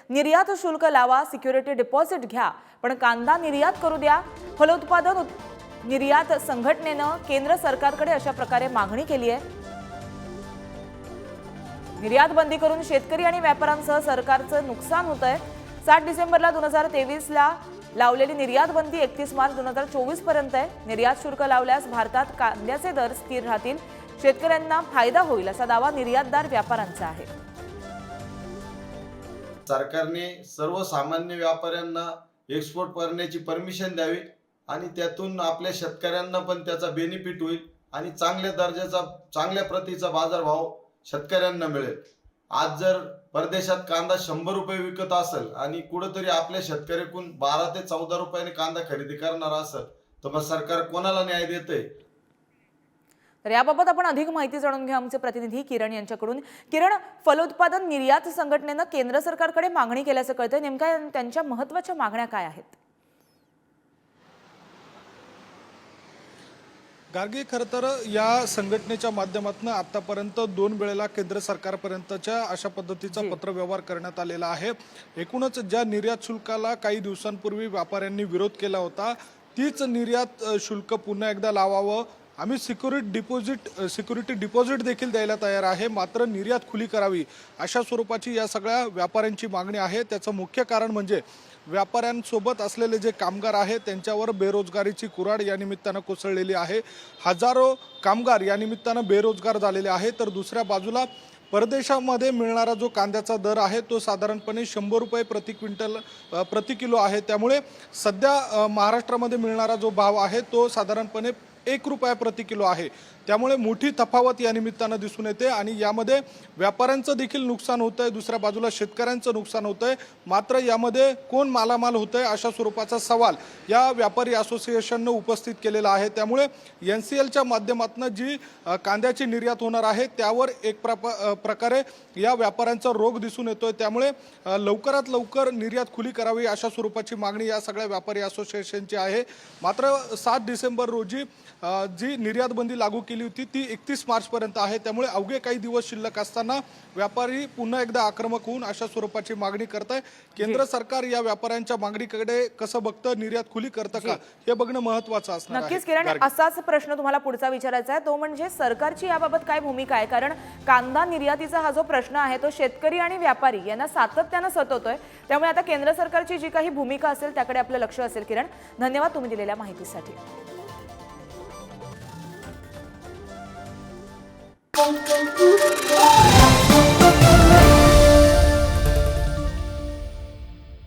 निर्यात शुल्क लावा, सिक्युरिटी डिपॉझिट घ्या, पण कांदा निर्यात करू द्या। फलोत्पादन निर्यात संघटनेनं केंद्र सरकारकडे अशा प्रकारे मागणी केली आहे। निर्यात बंदी करून शेतकरी आणि व्यापाऱ्यांसह सरकारचं नुकसान होतंय। 7 डिसेंबरला 2023ला लावलेली निर्यात बंदी 31 मार्च 2024 पर्यंत आहे। निर्यात शुल्क लावल्यास भारतात कांद्याचे दर स्थिर राहतील, शेतकऱ्यांना फायदा होईल असा दावा निर्यातदार व्यापाऱ्यांचा आहे। सरकारने सर्वसामान्य व्यापाऱ्यांना एक्सपोर्ट करण्याची परमिशन द्यावी आणि त्यातून आपल्या शेतकऱ्यांना पण त्याचा बेनिफिट होईल आणि चांगल्या दर्जाचा चांगल्या प्रतीचा बाजारभाव शेतकऱ्यांना मिळेल। आज जर परदेशात कांदा 100 रुपये विकत असेल आणि कुठेतरी आपल्या शेतकऱ्याकडून 12 ते 14 रुपयाने कांदा खरेदी करणार असेल तर मग सरकार कोणाला न्याय देते? तर याबाबत आपण अधिक माहिती जाणून घ्या आमचे प्रतिनिधी किरण यांच्याकडून। किरण, फलोत्पादन निर्यात संघटनेनं केंद्र सरकारकडे मागणी केल्याचं कळतंय, नेमका त्यांच्या महत्त्वाच्या मागण्या काय आहेत? गार्गी, खरं तर या संघटनेच्या माध्यमातून आतापर्यंत 2 वेळेला केंद्र सरकारपर्यंतच्या अशा पद्धतीचा पत्रव्यवहार करण्यात आलेला आहे। एकूणच ज्या निर्यात शुल्काला काही दिवसांपूर्वी व्यापाऱ्यांनी विरोध केला होता, तीच निर्यात शुल्क पुन्हा एकदा लावावं, आम्ही सिक्युरिटी डिपॉझिट देखील द्यायला तयार आहे, मात्र निर्यात खुली करावी अशा स्वरूपाची या सगळ्या व्यापाऱ्यांची मागणी आहे। त्याचं मुख्य कारण म्हणजे व्यापाऱ्यांसोबत असलेले जे कामगार आहेत त्यांच्यावर बेरोजगारीची कुऱ्हाड या निमित्तानं कोसळलेली आहे। हजारो कामगार या निमित्तानं बेरोजगार झालेले आहेत। तर दुसऱ्या बाजूला परदेशामध्ये मिळणारा जो कांद्याचा दर आहे तो साधारणपणे 100 रुपये प्रति किलो आहे। त्यामुळे सध्या महाराष्ट्रामध्ये मिळणारा जो भाव आहे तो साधारणपणे 1 रुपया प्रति किलो आहे। त्यामुळे मोठी तफावत या निमित्तानं दिसून येते आणि यामध्ये व्यापाऱ्यांचं देखील नुकसान होतंय, दुसऱ्या बाजूला शेतकऱ्यांचं नुकसान होतंय। मात्र यामध्ये कोण मालामाल होतंय अशा स्वरूपाचा सवाल या व्यापारी असोसिएशननं उपस्थित केलेला आहे। त्यामुळे NCLच्या माध्यमातून जी कांद्याची निर्यात होणार आहे त्यावर एक प्रकारे या व्यापाऱ्यांचा रोग दिसून येतोय। त्यामुळे लवकरात लवकर निर्यात खुली करावी अशा स्वरूपाची मागणी या सगळ्या व्यापारी असोसिएशनची आहे। मात्र 7 डिसेंबर रोजी जी निर्यात बंदी लागू केली होती ती 31 मार्च पर्यंत आहे। त्यामुळे अवघे काही दिवस शिल्लक असताना व्यापारी पुन्हा एकदा आक्रमक होऊन अशा स्वरूपाची मागणी करत आहे। केंद्र सरकार या व्यापाऱ्यांच्या मागणीकडे कसं बघतं, निर्यात खुली करतं का हे बघणं महत्त्वाचं असणार आहे। नक्कीच किरण, असाच प्रश्न तुम्हाला पुढचा विचारायचा आहे, तो म्हणजे सरकारची याबाबत काय भूमिका आहे? कारण कांदा निर्यातीचा हा जो प्रश्न आहे तो शेतकरी आणि व्यापारी यांना सातत्यानं सतवतोय। त्यामुळे आता केंद्र सरकारची जी काही भूमिका असेल त्याकडे आपलं लक्ष असेल। किरण, धन्यवाद तुम्ही दिलेल्या माहितीसाठी।